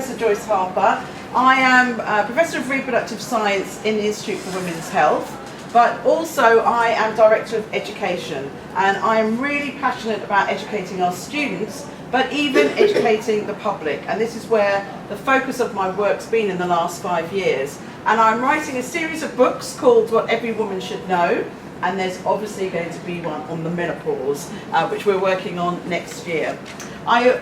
Professor Joyce Harper. I am a Professor of Reproductive Science in the Institute for Women's Health, but also I am Director of Education, and I am really passionate about educating our students, but even educating the public, and this is where the focus of my work's been in the last 5 years. And I'm writing a series of books called What Every Woman Should Know, and there's obviously going to be one on the menopause, which we're working on next year. I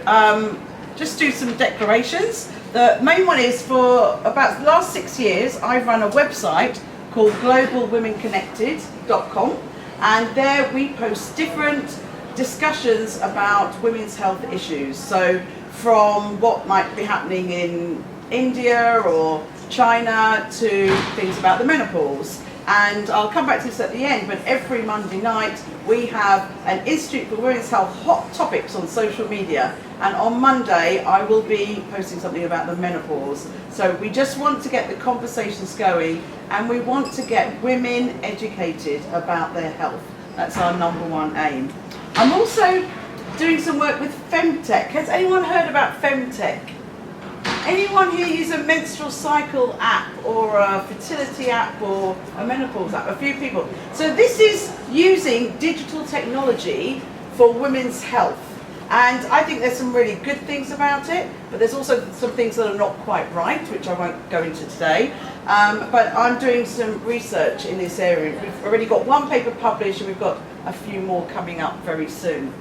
just do some declarations. The main one is, for about the last 6 years, I've run a website called globalwomenconnected.com, and there we post different discussions about women's health issues. So from what might be happening in India or China to things about the menopause. And I'll come back to this at the end, but every Monday night we have an Institute for Women's Health hot topics on social media, and on Monday I will be posting something about the menopause. So we just want to get the conversations going, and we want to get women educated about their health. That's our #1 aim. I'm also doing some work with Femtech. Has anyone heard about Femtech? Anyone here use a menstrual cycle app or a fertility app or a menopause app? A few people. So this is using digital technology for women's health. And I think there's some really good things about it, but there's also some things that are not quite right, which I won't go into today. But I'm doing some research in this area. We've already got one paper published, and we've got a few more coming up very soon.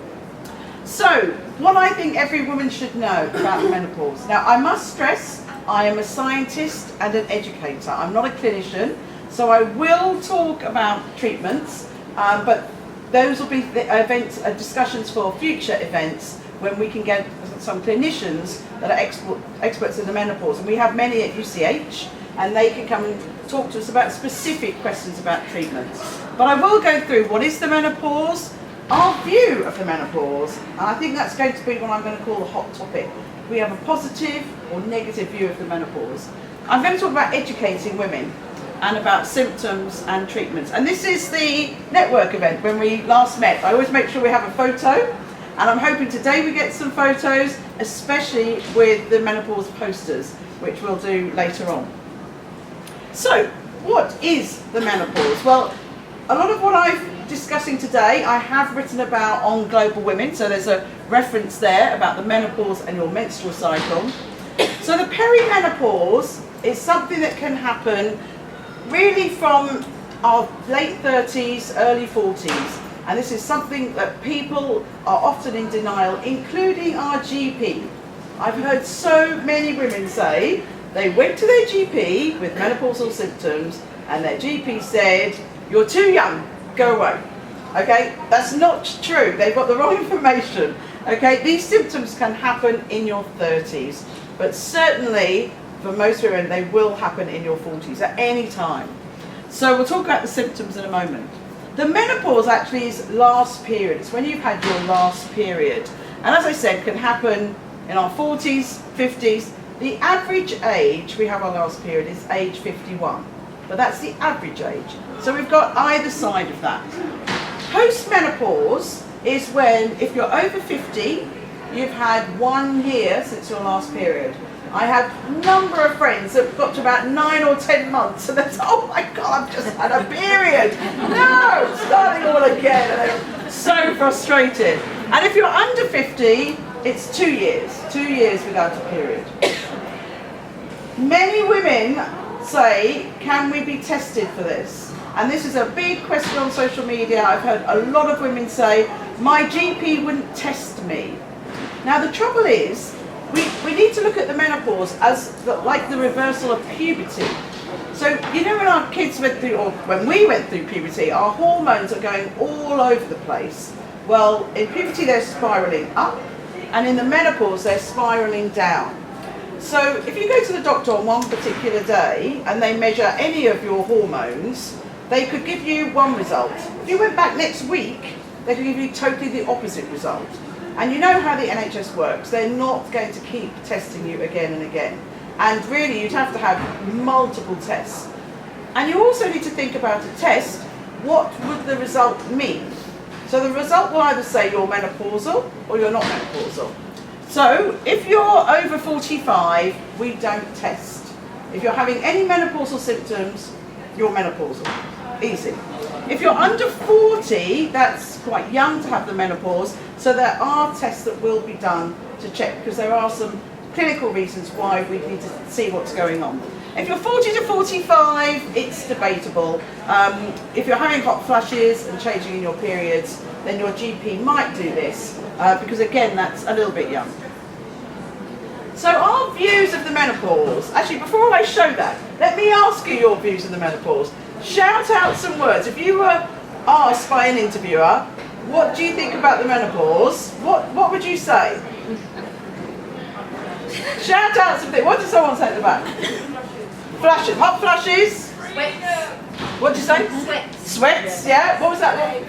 So, what I think every woman should know about menopause. Now, I must stress, I am a scientist and an educator. I'm not a clinician, so I will talk about treatments, but those will be the events, discussions for future events when we can get some clinicians that are experts in the menopause. And we have many at UCH, and they can come and talk to us about specific questions about treatments. But I will go through what is the menopause, our view of the menopause, and I think that's going to be what I'm going to call a hot topic. We have a positive or negative view of the menopause. I'm going to talk about educating women and about symptoms and treatments. And this is the network event when we last met. I always make sure we have a photo, and I'm hoping today we get some photos, especially with the menopause posters, which we'll do later on. So, what is the menopause? Well, a lot of what I'm discussing today I have written about on Global Women, so there's a reference there about the menopause and your menstrual cycle. So the perimenopause is something that can happen really from our late 30s, early 40s, and this is something that people are often in denial, including our GP. I've heard so many women say they went to their GP with menopausal symptoms, and their GP said, "You're too young, go away." Okay, that's not true. They've got the wrong information. Okay, these symptoms can happen in your 30s, but certainly for most women they will happen in your 40s at any time. So we'll talk about the symptoms in a moment. The menopause actually is last period. It's when you've had your last period, and as I said, can happen in our 40s, 50s. The average age we have our last period is age 51. But that's the average age. So we've got either side of that. Post-menopause is when, if you're over 50, you've had 1 year since your last period. I have a number of friends that have got to about 9 or 10 months, and they're oh my God, I've just had a period. No, starting all again. And they're so frustrated. And if you're under 50, it's 2 years. 2 years without a period. Many women say, can we be tested for this? And this is a big question on social media. I've heard a lot of women say, my GP wouldn't test me. Now the trouble is, we need to look at the menopause as like the reversal of puberty. So, you know, when our kids went through, or when we went through puberty, our hormones are going all over the place. Well, in puberty they're spiraling up, and in the menopause they're spiraling down. So if you go to the doctor on one particular day and they measure any of your hormones, they could give you one result. If you went back next week, they could give you totally the opposite result. And you know how the NHS works. They're not going to keep testing you again and again. And really, you'd have to have multiple tests. And you also need to think about a test. What would the result mean? So the result will either say you're menopausal or you're not menopausal. So if you're over 45, we don't test. If you're having any menopausal symptoms, you're menopausal. Easy. If you're under 40, that's quite young to have the menopause, so there are tests that will be done to check, because there are some clinical reasons why we need to see what's going on. If you're 40 to 45, it's debatable. If you're having hot flushes and changing in your periods, then your GP might do this, because again, that's a little bit young. So our views of the menopause, actually before I show that, let me ask you your views of the menopause. Shout out some words. If you were asked by an interviewer, what do you think about the menopause? What would you say? Shout out something. What did someone say at the back? Flushes. Hot flushes? Sweats. What did you say? Sweats. Sweats, yeah. What was that one?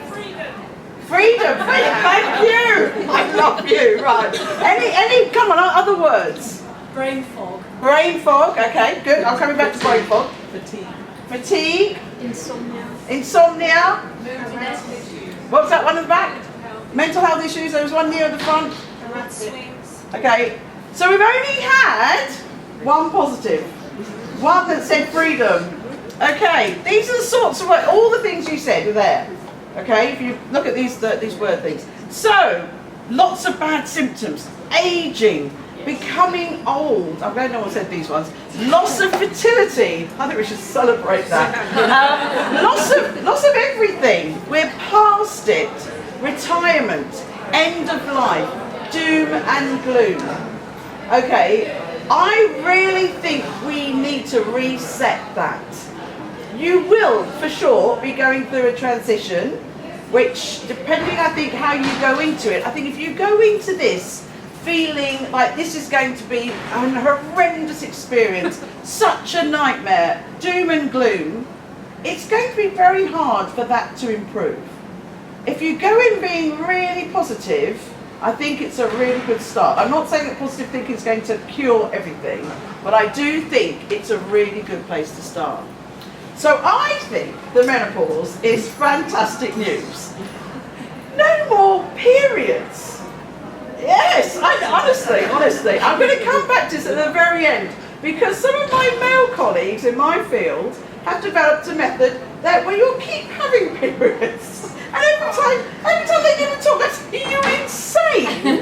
Freedom. Thank you. I love you. Right. Any, come on, other words. Brain fog. Brain fog, okay, good. I'm coming back to brain fog. Fatigue. Insomnia. Insomnia. Moodiness. What was that one in the back? Mental health issues. There was one near the front. Mood swings. Okay, so we've only had one positive. One that said freedom. Okay, these are the sorts of, all the things you said are there. Okay, if you look at these word things. So, lots of bad symptoms. Aging. Becoming old. I'm glad no one said these ones. Loss of fertility. I think we should celebrate that. Loss of everything. We're past it. Retirement. End of life. Doom and gloom. Okay, I really think we need to reset that. You will, for sure, be going through a transition, which, depending, I think, how you go into it, I think if you go into this feeling like this is going to be an horrendous experience, such a nightmare, doom and gloom, it's going to be very hard for that to improve. If you go in being really positive, I think it's a really good start. I'm not saying that positive thinking is going to cure everything, but I do think it's a really good place to start. So I think the menopause is fantastic news. No more periods. Yes, honestly, I'm going to come back to this at the very end, because some of my male colleagues in my field have developed a method that where you'll keep having periods, and every time they give a talk, I say, are you insane?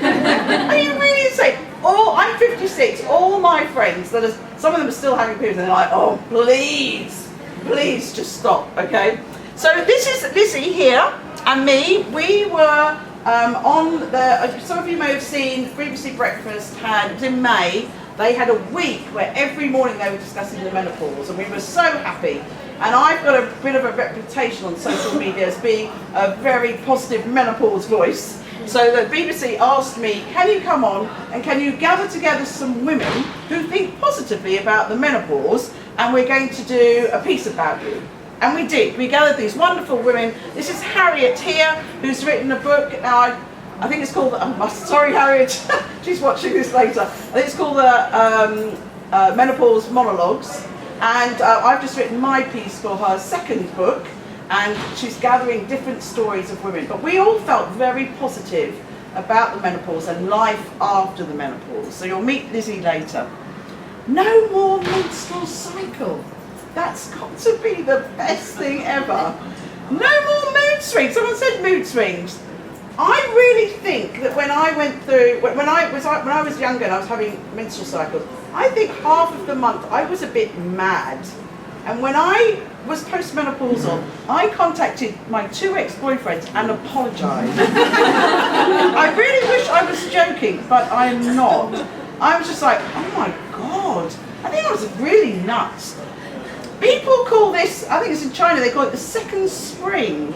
Are you really insane? I'm 56, all my friends, some of them are still having periods, and they're like, oh, please just stop, okay? So this is Lizzie here, and me. We were on the, some of you may have seen BBC Breakfast it was in May, they had a week where every morning they were discussing the menopause, and we were so happy. And I've got a bit of a reputation on social media as being a very positive menopause voice. So the BBC asked me, can you come on and can you gather together some women who think positively about the menopause, and we're going to do a piece about you. And we did. We gathered these wonderful women. This is Harriet here, who's written a book. Now, I think it's called, sorry Harriet, she's watching this later. I think it's called the Menopause Monologues. And I've just written my piece for her second book, and she's gathering different stories of women. But we all felt very positive about the menopause and life after the menopause. So you'll meet Lizzie later. No more menstrual cycle. That's got to be the best thing ever. No more mood swings. Someone said mood swings. I really think that when I went through, when I was younger and I was having menstrual cycles, I think half of the month I was a bit mad. And when I was postmenopausal, I contacted my 2 ex-boyfriends and apologised. I really wish I was joking, but I'm not. I was just like, oh my God, I think I was really nuts. People call this, I think it's in China, they call it the second spring.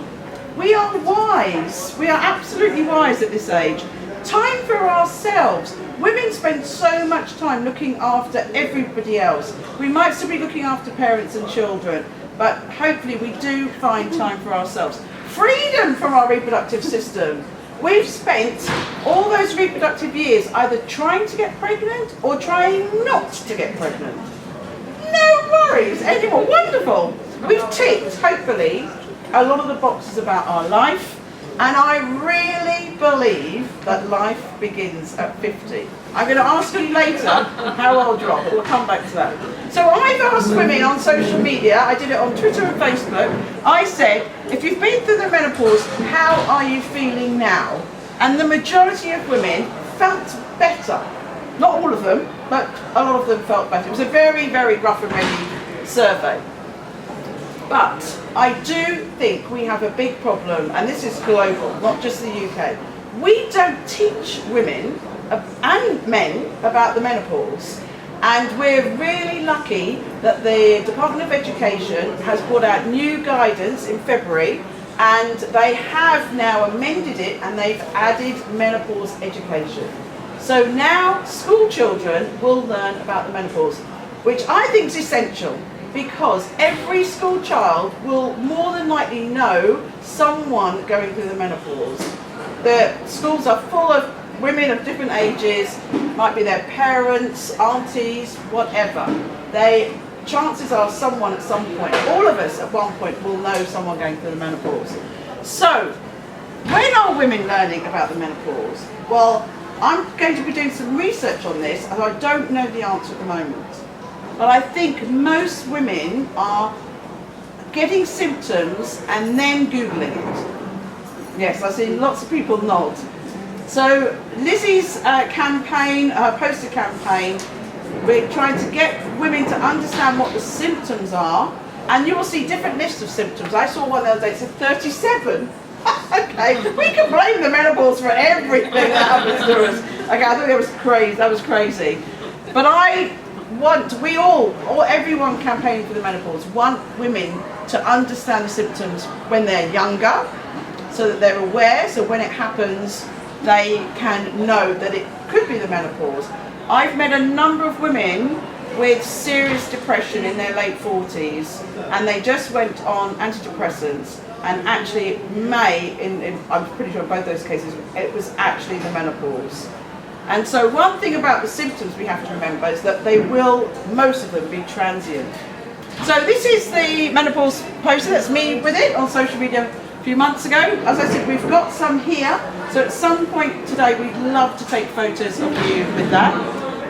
We are wise. We are absolutely wise at this age. Time for ourselves. Women spend so much time looking after everybody else. We might still be looking after parents and children, but hopefully we do find time for ourselves. Freedom from our reproductive system. We've spent all those reproductive years either trying to get pregnant or trying not to get pregnant. No worries anymore. Wonderful. We've ticked, hopefully, a lot of the boxes about our life, And I really believe that life begins at 50. I'm going to ask you later how old you are, but we'll come back to that. So I've asked women on social media, I did it on Twitter and Facebook, I said, if you've been through the menopause, how are you feeling now? And the majority of women felt better. Not all of them, but a lot of them felt better. It was a very, very rough and ready survey. But I do think we have a big problem, and this is global, not just the UK. We don't teach women and men about the menopause. And we're really lucky that the Department of Education has brought out new guidance in February, and they have now amended it and they've added menopause education. So now school children will learn about the menopause, which I think is essential, because every school child will more than likely know someone going through the menopause. The schools are full of women of different ages, might be their parents, aunties, whatever. Chances are someone at some point, all of us at one point, will know someone going through the menopause. So, when are women learning about the menopause? Well, I'm going to be doing some research on this, and I don't know the answer at the moment. But I think most women are getting symptoms and then Googling it. Yes, I've seen lots of people nod. So Lizzie's campaign, her poster campaign, we're trying to get women to understand what the symptoms are, and you will see different lists of symptoms. I saw one the other day, it said 37. Okay, we can blame the menopause for everything that happens to us. Okay, I think that was crazy. But everyone campaigning for the menopause want women to understand the symptoms when they're younger, so that they're aware, so when it happens, they can know that it could be the menopause. I've met a number of women with serious depression in their late 40s, and they just went on antidepressants, and actually I'm pretty sure in both those cases, it was actually the menopause. And so one thing about the symptoms we have to remember is that they will, most of them, be transient. So this is the menopause poster, that's me with it on social media a few months ago. As I said, we've got some here, so at some point today we'd love to take photos of you with that.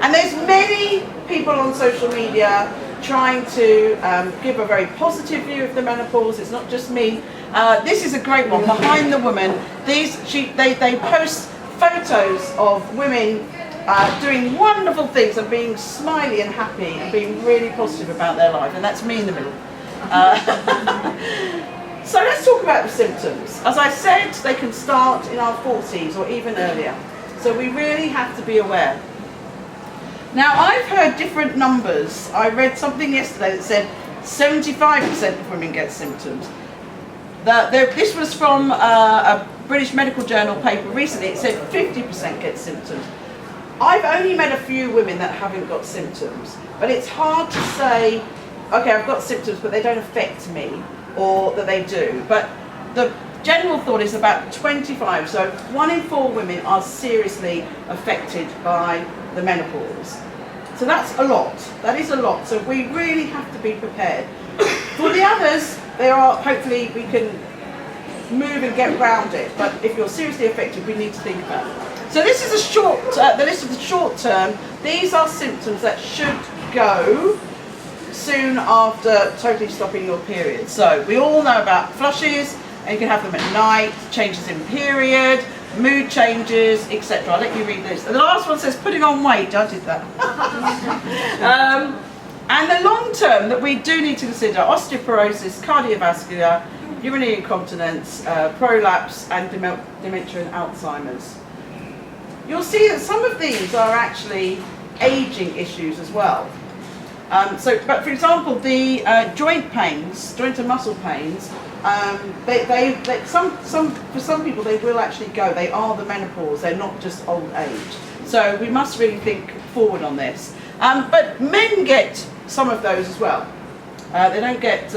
And there's many people on social media trying to give a very positive view of the menopause. It's not just me. This is a great one, Behind the Woman. They post photos of women doing wonderful things and being smiley and happy and being really positive about their life, and that's me in the middle. So let's talk about the symptoms. As I said, they can start in our 40s or even earlier, so we really have to be aware. Now, I've heard different numbers. I read something yesterday that said 75% of women get symptoms. This was from a British Medical Journal paper recently. It said 50% get symptoms. I've only met a few women that haven't got symptoms, but it's hard to say, okay, I've got symptoms, but they don't affect me, or that they do. But the general thought is about 25, so 1 in 4 women are seriously affected by the menopause. So that's a lot. That is a lot. So we really have to be prepared. For the others, hopefully we can move and get around it. But if you're seriously affected, we need to think about it. So this is the list of the short term. These are symptoms that should go soon after totally stopping your period. So we all know about flushes, and you can have them at night, changes in period, mood changes, etc. I'll let you read this. And the last one says putting on weight. I did that. And the long term that we do need to consider: osteoporosis, cardiovascular, urinary incontinence, prolapse, and dementia and Alzheimer's. You'll see that some of these are actually aging issues as well. But for example, the joint pains, joint and muscle pains, for some people they will actually go. They are the menopause. They're not just old age. So we must really think forward on this. But men get some of those as well. They don't get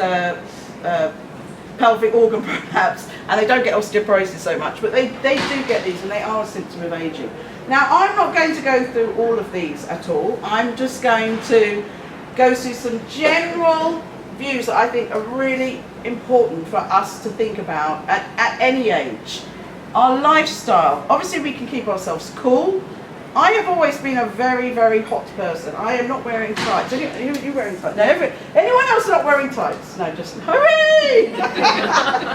pelvic organ prolapse, and they don't get osteoporosis so much, but they do get these, and they are a symptom of aging. Now, I'm not going to go through all of these at all. I'm just going to go through some general views that I think are really important for us to think about at any age. our lifestyle. Obviously we can keep ourselves cool. I have always been a very, very hot person. I am not wearing tights. Are you wearing tights? No, anyone else not wearing tights? No, just, hooray!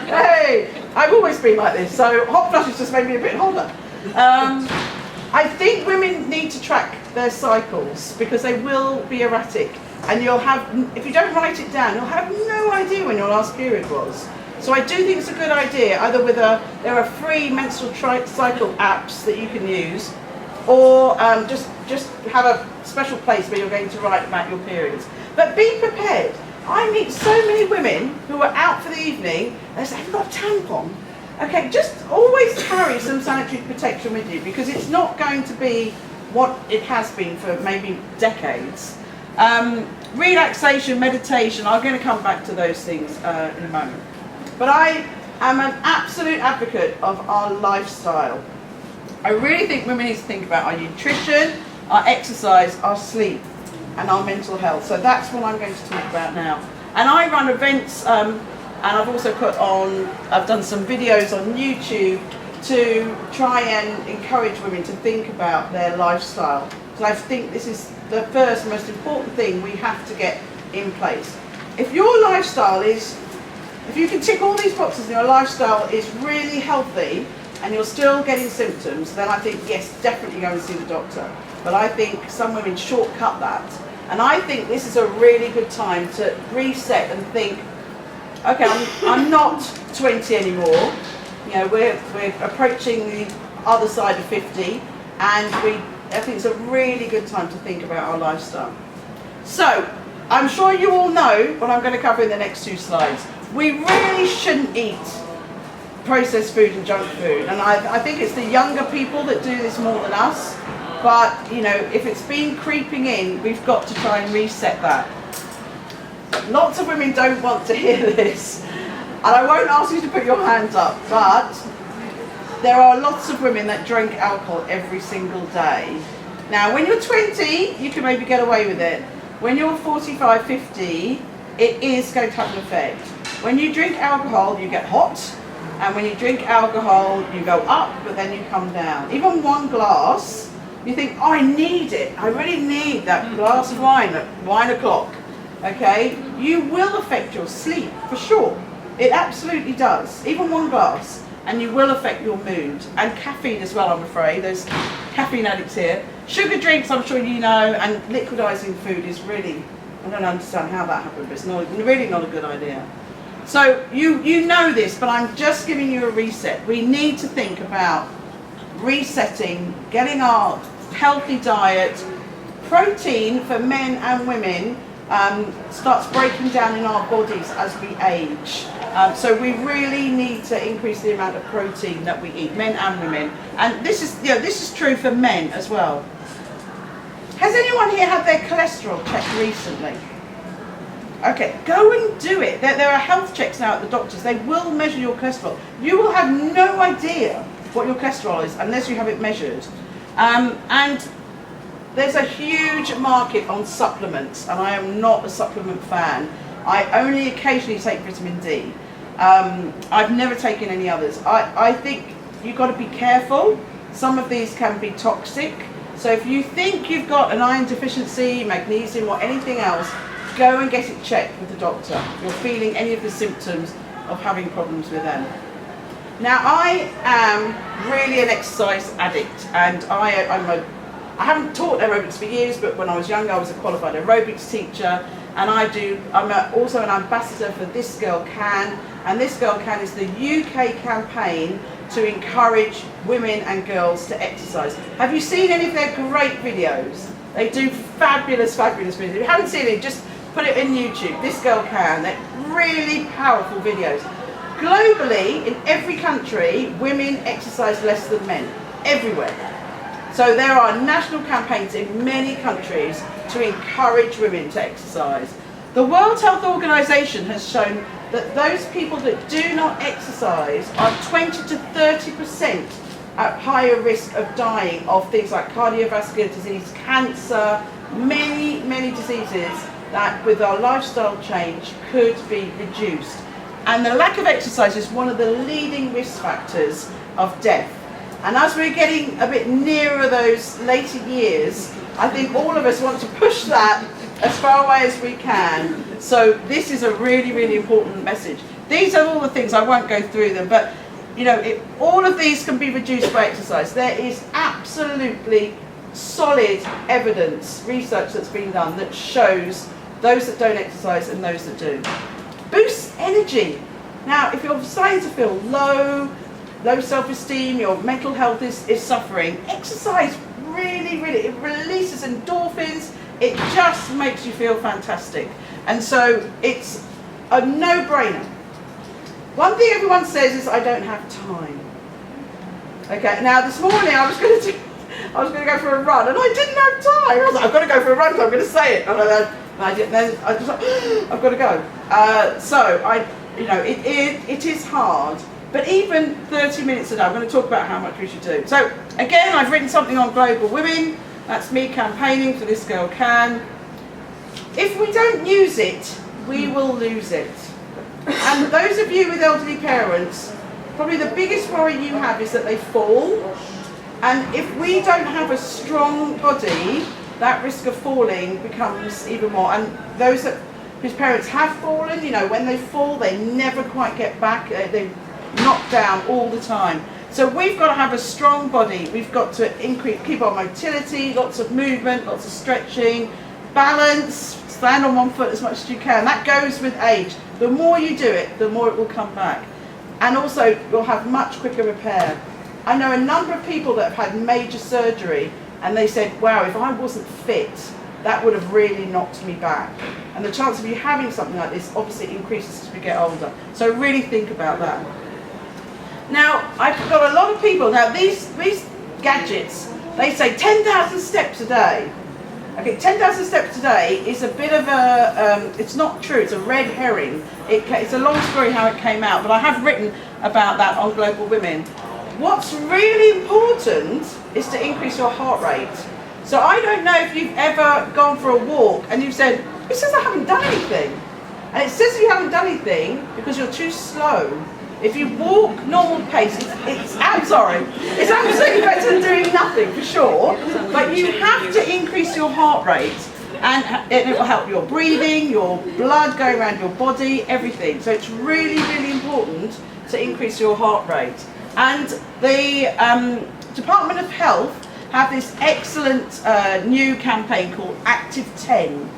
Hey, I've always been like this, so hot flushes just made me a bit hotter. I think women need to track their cycles because they will be erratic, and you'll have, if you don't write it down, you'll have no idea when your last period was. So I do think it's a good idea, either with there are free menstrual cycle apps that you can use, or just have a special place where you're going to write about your periods. But be prepared. I meet so many women who are out for the evening, they say, have you got a tampon? Okay, just always carry some sanitary protection with you because it's not going to be what it has been for maybe decades. Relaxation, meditation, I'm going to come back to those things in a moment. But I am an absolute advocate of our lifestyle. I really think women need to think about our nutrition, our exercise, our sleep, and our mental health. So that's what I'm going to talk about now. And I run events, and I've also I've done some videos on YouTube to try and encourage women to think about their lifestyle. So I think this is the first most important thing we have to get in place. If your lifestyle is, if you can tick all these boxes and your lifestyle is really healthy, and you're still getting symptoms, then I think, yes, definitely go and see the doctor. But I think some women shortcut that. And I think this is a really good time to reset and think, okay, I'm not 20 anymore. You know, we're approaching the other side of 50, and I think it's a really good time to think about our lifestyle. So, I'm sure you all know what I'm going to cover in the next 2 slides. We really shouldn't eat processed food and junk food, and I think it's the younger people that do this more than us, but you know, if it's been creeping in, we've got to try and reset that. Lots of women don't want to hear this, and I won't ask you to put your hands up, but there are lots of women that drink alcohol every single day. Now when you're 20 you can maybe get away with it. When you're 45, 50, it is going to have an effect. When you drink alcohol you get hot, and when you drink alcohol, you go up, but then you come down. Even 1 glass, you think, oh, I need it. I really need that glass of wine at 1 o'clock. Okay? You will affect your sleep, for sure. It absolutely does. Even 1 glass. And you will affect your mood. And caffeine as well, I'm afraid. There's caffeine addicts here. Sugar drinks, I'm sure you know, and liquidizing food is really, I don't understand how that happened, but it's really not a good idea. So you know this, but I'm just giving you a reset. We need to think about resetting, getting our healthy diet. Protein for men and women starts breaking down in our bodies as we age. So we really need to increase the amount of protein that we eat, men and women. And this is true for men as well. Has anyone here had their cholesterol checked recently? Okay, go and do it. There are health checks now at the doctors. They will measure your cholesterol. You will have no idea what your cholesterol is unless you have it measured. And there's a huge market on supplements, and I am not a supplement fan. I only occasionally take vitamin D. I've never taken any others. I think you've got to be careful. Some of these can be toxic. So if you think you've got an iron deficiency, magnesium or anything else, go and get it checked with the doctor. If you're feeling any of the symptoms of having problems with them. Now I am really an exercise addict, and I haven't taught aerobics for years, but when I was younger I was a qualified aerobics teacher, and I'm also an ambassador for This Girl Can, and This Girl Can is the UK campaign to encourage women and girls to exercise. Have you seen any of their great videos? They do fabulous, fabulous videos. If you haven't seen it, just put it in YouTube. This Girl Can. They're really powerful videos. Globally, in every country, women exercise less than men. Everywhere. So there are national campaigns in many countries to encourage women to exercise. The World Health Organization has shown that those people that do not exercise are 20 to 30% at higher risk of dying of things like cardiovascular disease, cancer, many, many diseases that with our lifestyle change could be reduced. And the lack of exercise is one of the leading risk factors of death. And as we're getting a bit nearer those later years, I think all of us want to push that as far away as we can. So this is a really, really important message. These are all the things, I won't go through them, but you know, all of these can be reduced by exercise. There is absolutely solid evidence, research that's been done that shows those that don't exercise and those that do. Boosts energy. Now, if you're starting to feel low self-esteem, your mental health is suffering, exercise really, it releases endorphins, it just makes you feel fantastic. And so it's a no-brainer. One thing everyone says is, I don't have time. Okay, now this morning I was going to go for a run and I didn't have time. I was like, I've got to go for a run, so I'm going to say it. And I didn't, then I was like, I've got to go. It is hard. But even 30 minutes a day, I'm going to talk about how much we should do. So again, I've written something on global women. That's me campaigning for This Girl Can. If we don't use it, we will lose it. And those of you with elderly parents, probably the biggest worry you have is that they fall. And if we don't have a strong body, that risk of falling becomes even more. And those whose parents have fallen, you know, when they fall, they never quite get back. They're knocked down all the time. So we've got to have a strong body. We've got to keep our motility, lots of movement, lots of stretching, balance, stand on one foot as much as you can. That goes with age. The more you do it, the more it will come back. And also, you'll have much quicker repair. I know a number of people that have had major surgery and they said, wow, if I wasn't fit, that would have really knocked me back. And the chance of you having something like this obviously increases as we get older. So really think about that. Now, I've got a lot of people, now these gadgets, they say 10,000 steps a day. Okay, 10,000 steps a day is a bit of a, it's not true, it's a red herring. It's a long story how it came out, but I have written about that on Global Women. What's really important is to increase your heart rate. So I don't know if you've ever gone for a walk and you've said, it says I haven't done anything. And it says you haven't done anything because you're too slow. If you walk normal pace, it's absolutely better than doing nothing, for sure. But you have to increase your heart rate, and it will help your breathing, your blood going around your body, everything. So it's really, really important to increase your heart rate. And the Department of Health have this excellent new campaign called Active 10.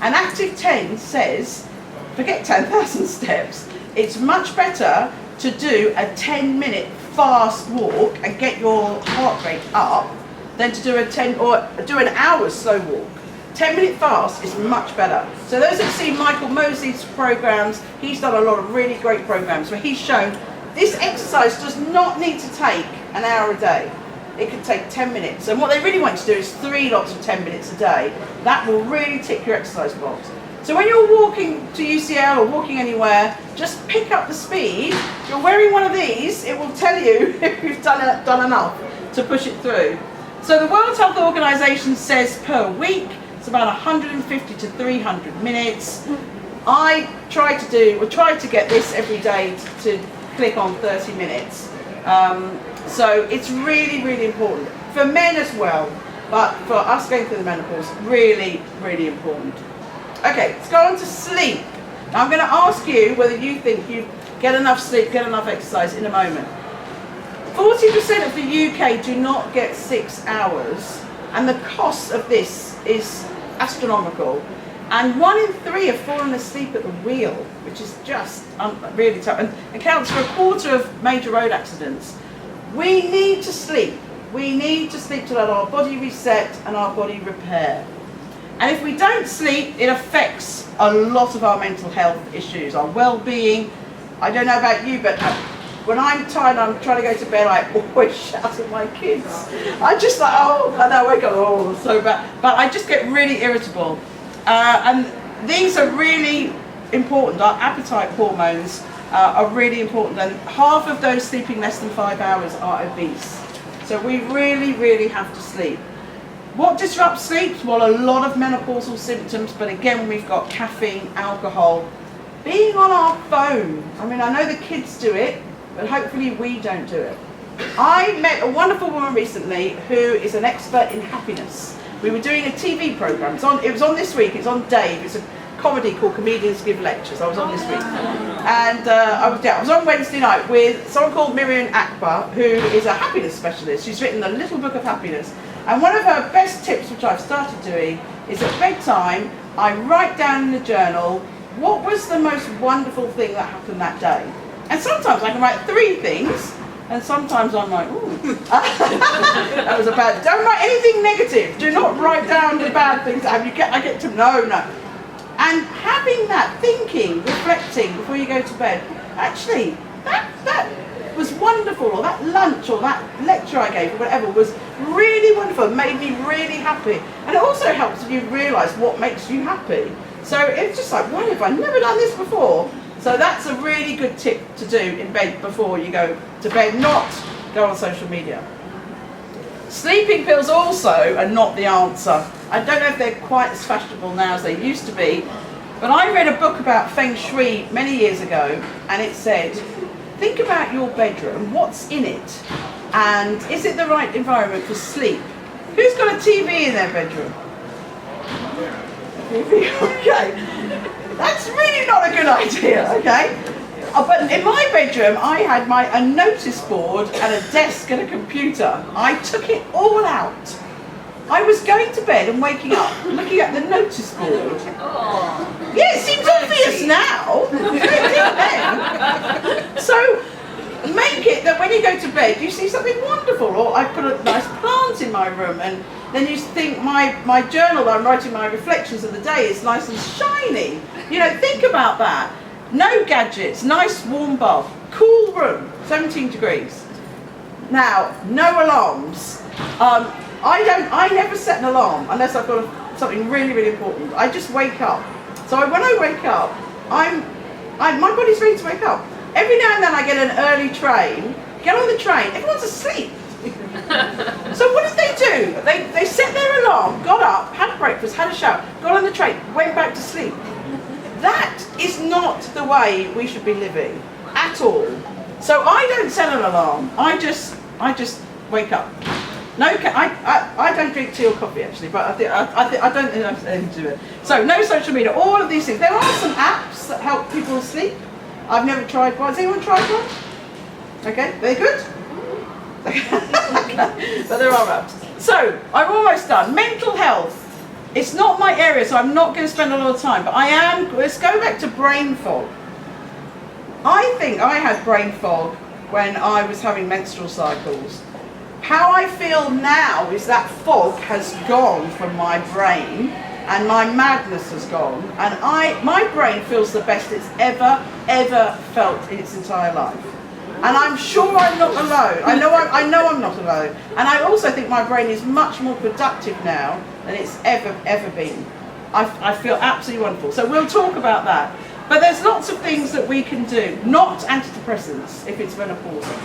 And Active 10 says, forget 10,000 steps, it's much better to do a 10-minute fast walk and get your heart rate up than to do do an hour's slow walk. 10-minute fast is much better. So those that see Michael Mosley's programs, he's done a lot of really great programs where he's shown this exercise does not need to take an hour a day. It could take 10 minutes. And what they really want to do is 3 lots of 10 minutes a day. That will really tick your exercise box. So when you're walking to UCL or walking anywhere, just pick up the speed. If you're wearing one of these, it will tell you if you've done enough to push it through. So the World Health Organization says per week, it's about 150 to 300 minutes. I try to get this every day to click on 30 minutes. So it's really, really important. For men as well, but for us going through the menopause, really, really important. Okay, let's go on to sleep. Now I'm going to ask you whether you think you get enough sleep, get enough exercise in a moment. 40% of the UK do not get 6 hours, and the cost of this is astronomical. And 1 in 3 have fallen asleep at the wheel, which is just really tough, and accounts for 1/4 of major road accidents. We need to sleep. We need to sleep to let our body reset and our body repair. And if we don't sleep, it affects a lot of our mental health issues, our well-being. I don't know about you, but when I'm tired, I'm trying to go to bed, I always shout at my kids. I just like, oh, and I wake up, oh, so bad. But I just get really irritable. And these are really important. Our appetite hormones are really important. And half of those sleeping less than 5 hours are obese. So we really, really have to sleep. What disrupts sleep? Well, a lot of menopausal symptoms, but again, we've got caffeine, alcohol, being on our phone. I mean, I know the kids do it, but hopefully we don't do it. I met a wonderful woman recently who is an expert in happiness. We were doing a TV program. It was on this week. It's on Dave. It's a comedy called Comedians Give Lectures. I was on this week, and I was on Wednesday night with someone called Miriam Akbar, who is a happiness specialist. She's written a little book of happiness, and one of her best tips, which I've started doing, is at bedtime I write down in the journal what was the most wonderful thing that happened that day. And sometimes I can write 3 things, and sometimes I'm like, ooh, that was a bad. Don't write anything negative. Do not write down the bad things that happen. I get to know. And having that thinking, reflecting before you go to bed, actually, that was wonderful, or that lunch, or that lecture I gave, or whatever, was really wonderful, made me really happy. And it also helps you realise what makes you happy. So it's just like, why have I never done this before? So that's a really good tip to do in bed before you go to bed, not go on social media. Sleeping pills also are not the answer. I don't know if they're quite as fashionable now as they used to be, but I read a book about Feng Shui many years ago, and it said, think about your bedroom, what's in it, and is it the right environment for sleep? Who's got a TV in their bedroom? Okay. That's really not a good idea, okay? But in my bedroom, I had a notice board and a desk and a computer. I took it all out. I was going to bed and waking up, looking at the notice board. Oh. Yeah, it seems obvious now. So make it that when you go to bed, you see something wonderful. Or I put a nice plant in my room, and then you think my journal that I'm writing my reflections of the day is nice and shiny. You know, think about that. No gadgets, nice warm bath, cool room, 17 degrees. Now, no alarms. I never set an alarm unless I've got something really, really important. I just wake up. So when I wake up, my body's ready to wake up. Every now and then I get an early train, get on the train, everyone's asleep. So what did they do? They set their alarm, got up, had breakfast, had a shower, got on the train, went back to sleep. That is not the way we should be living at all. So I don't set an alarm. I just wake up. No, I don't drink tea or coffee actually, but I don't think I have anything to do with it. So no social media. All of these things. There are some apps that help people sleep. I've never tried one. Has anyone tried one? Okay, they're good. But there are apps. So I'm almost done. Mental health. It's not my area, so I'm not going to spend a lot of time, but let's go back to brain fog. I think I had brain fog when I was having menstrual cycles. How I feel now is that fog has gone from my brain, and my madness has gone, and my brain feels the best it's ever felt in its entire life. And I'm sure I'm not alone. I know I'm not alone. And I also think my brain is much more productive now than it's ever been. I feel absolutely wonderful. So we'll talk about that. But there's lots of things that we can do, not antidepressants if it's menopausal.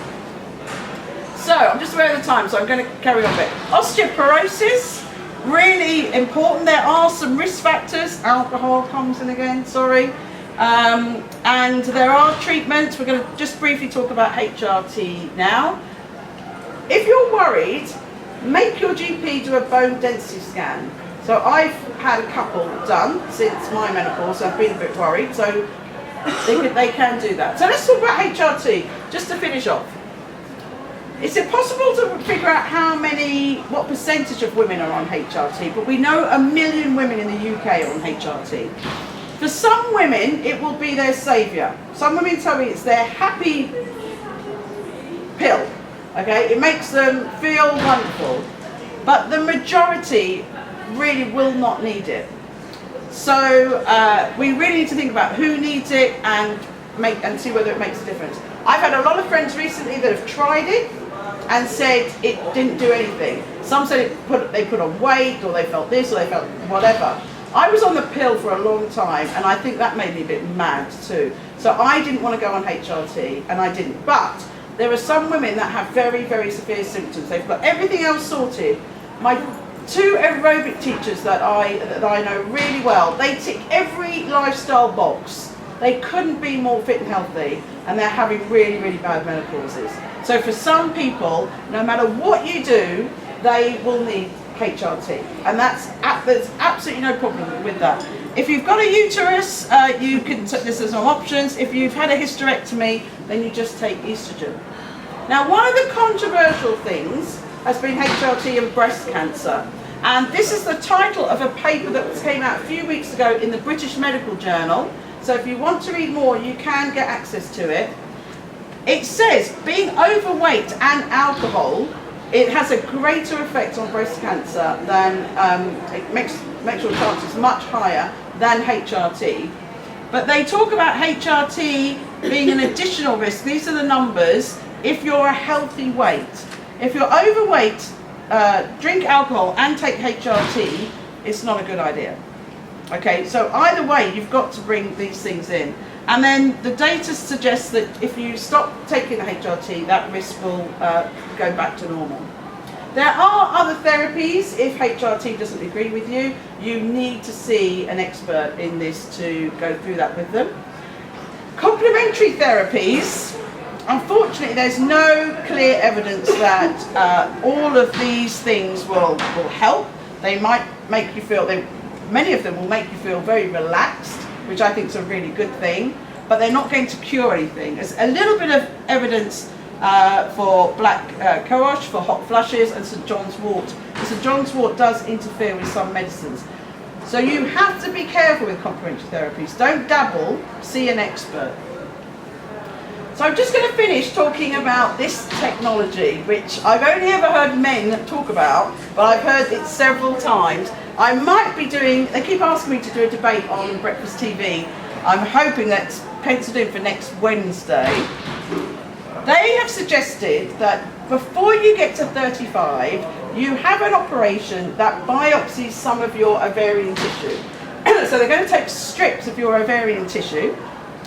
So I'm just aware of the time, so I'm going to carry on a bit. Osteoporosis, really important. There are some risk factors. Alcohol comes in again, sorry. And there are treatments. We're going to just briefly talk about HRT now. If you're worried, make your GP do a bone density scan. So I've had a couple done since my menopause, so I've been a bit worried, so they can do that. So let's talk about HRT, just to finish off. It's impossible to figure out what percentage of women are on HRT, but we know 1 million women in the UK are on HRT. For some women, it will be their saviour. Some women tell me it's their happy pill, okay? It makes them feel wonderful. But the majority really will not need it. So we really need to think about who needs it and see whether it makes a difference. I've had a lot of friends recently that have tried it and said it didn't do anything. Some said they put on weight, or they felt this, or they felt whatever. I was on the pill for a long time, and I think that made me a bit mad too. So I didn't want to go on HRT, and I didn't. But there are some women that have very, very severe symptoms. They've got everything else sorted. My 2 aerobic teachers that I know really well, they tick every lifestyle box. They couldn't be more fit and healthy, and they're having really, really bad menopauses. So for some people, no matter what you do, they will need HRT, and there's absolutely no problem with that. If you've got a uterus, you can there's some options. If you've had a hysterectomy, then you just take estrogen. Now, one of the controversial things has been HRT and breast cancer, and this is the title of a paper that came out a few weeks ago in the British Medical Journal. So if you want to read more, you can get access to it. It says being overweight and alcohol, it has a greater effect on breast cancer than, it makes your chances much higher than HRT. But they talk about HRT being an additional risk. These are the numbers if you're a healthy weight. If you're overweight, drink alcohol and take HRT, it's not a good idea. Okay, so either way, you've got to bring these things in. And then the data suggests that if you stop taking the HRT, that risk will go back to normal. There are other therapies. If HRT doesn't agree with you, you need to see an expert in this to go through that with them. Complementary therapies, unfortunately, there's no clear evidence that all of these things will help. They might make you feel, many of them will make you feel very relaxed, which I think is a really good thing, but they're not going to cure anything. There's a little bit of evidence for black cohosh, for hot flushes, and St John's wort. St John's wort does interfere with some medicines. So you have to be careful with complementary therapies. Don't dabble, see an expert. So I'm just going to finish talking about this technology, which I've only ever heard men talk about, but I've heard it several times. I might be doing, they keep asking me to do a debate on Breakfast TV. I'm hoping that's penciled in for next Wednesday. They have suggested that before you get to 35, you have an operation that biopsies some of your ovarian tissue. So they're going to take strips of your ovarian tissue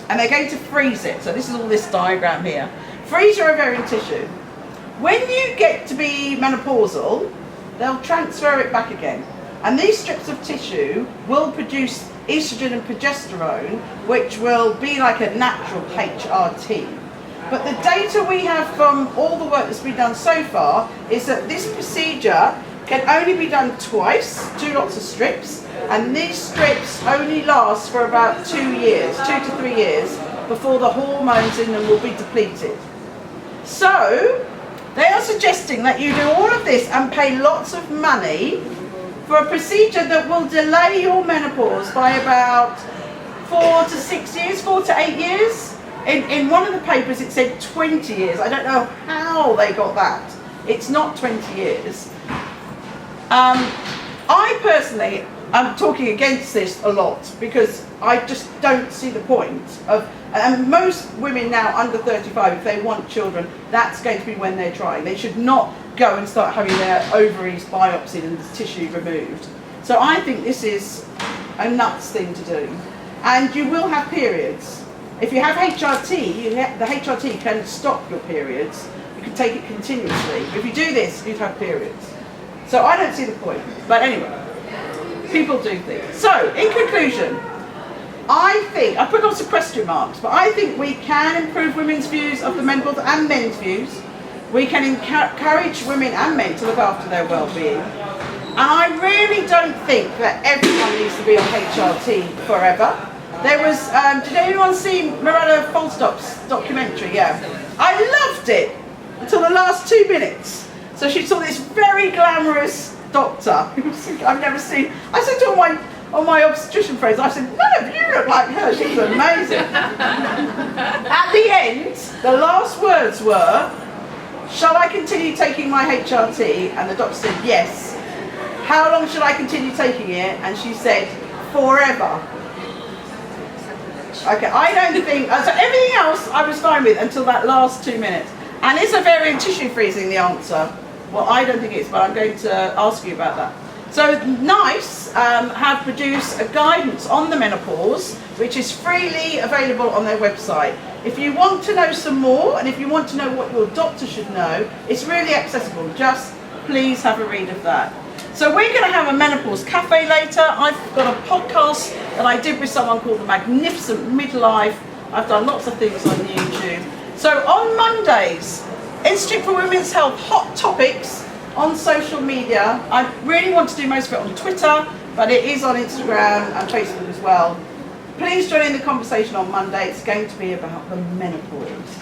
and they're going to freeze it. So this is all this diagram here. Freeze your ovarian tissue. When you get to be menopausal, they'll transfer it back again. And these strips of tissue will produce estrogen and progesterone, which will be like a natural HRT. But the data we have from all the work that's been done so far is that this procedure can only be done twice, 2 lots of strips, and these strips only last for about 2 years, 2 to 3 years, before the hormones in them will be depleted. So they are suggesting that you do all of this and pay lots of money for a procedure that will delay your menopause by about 4 to 6 years, 4 to 8 years. In one of the papers it said 20 years. I don't know how they got that. It's not 20 years. I personally am talking against this a lot because I just don't see the point of, and most women now under 35, if they want children, that's going to be when they're trying. They should not go and start having their ovaries biopsied and the tissue removed. So I think this is a nuts thing to do. And you will have periods. If you have HRT, the HRT can stop your periods. You can take it continuously. If you do this, you'd have periods. So I don't see the point. But anyway, people do things. So, in conclusion, I think, I put lots of question marks, but I think we can improve women's views of the menopause and men's views. We can encourage women and men to look after their well-being. And I really don't think that everyone needs to be on HRT forever. There was, did anyone see Mirella Falstop's documentary? Yeah. I loved it until the last 2 minutes. So she saw this very glamorous doctor. I've never seen. I said to all my obstetrician friends, I said, none of you look like her. She's amazing. At the end, the last words were, shall I continue taking my HRT? And the doctor said, yes. How long should I continue taking it? And she said, forever. Okay, I don't think, so everything else I was fine with until that last 2 minutes. And is ovarian tissue freezing the answer? Well, I don't think it is, but I'm going to ask you about that. So NICE have produced a guidance on the menopause, which is freely available on their website. If you want to know some more, and if you want to know what your doctor should know, it's really accessible. Just please have a read of that. So we're going to have a menopause cafe later. I've got a podcast that I did with someone called The Magnificent Midlife. I've done lots of things on YouTube. So on Mondays, Institute for Women's Health hot topics on social media. I really want to do most of it on Twitter, but it is on Instagram and Facebook as well. Please join in the conversation on Monday. It's going to be about the menopause.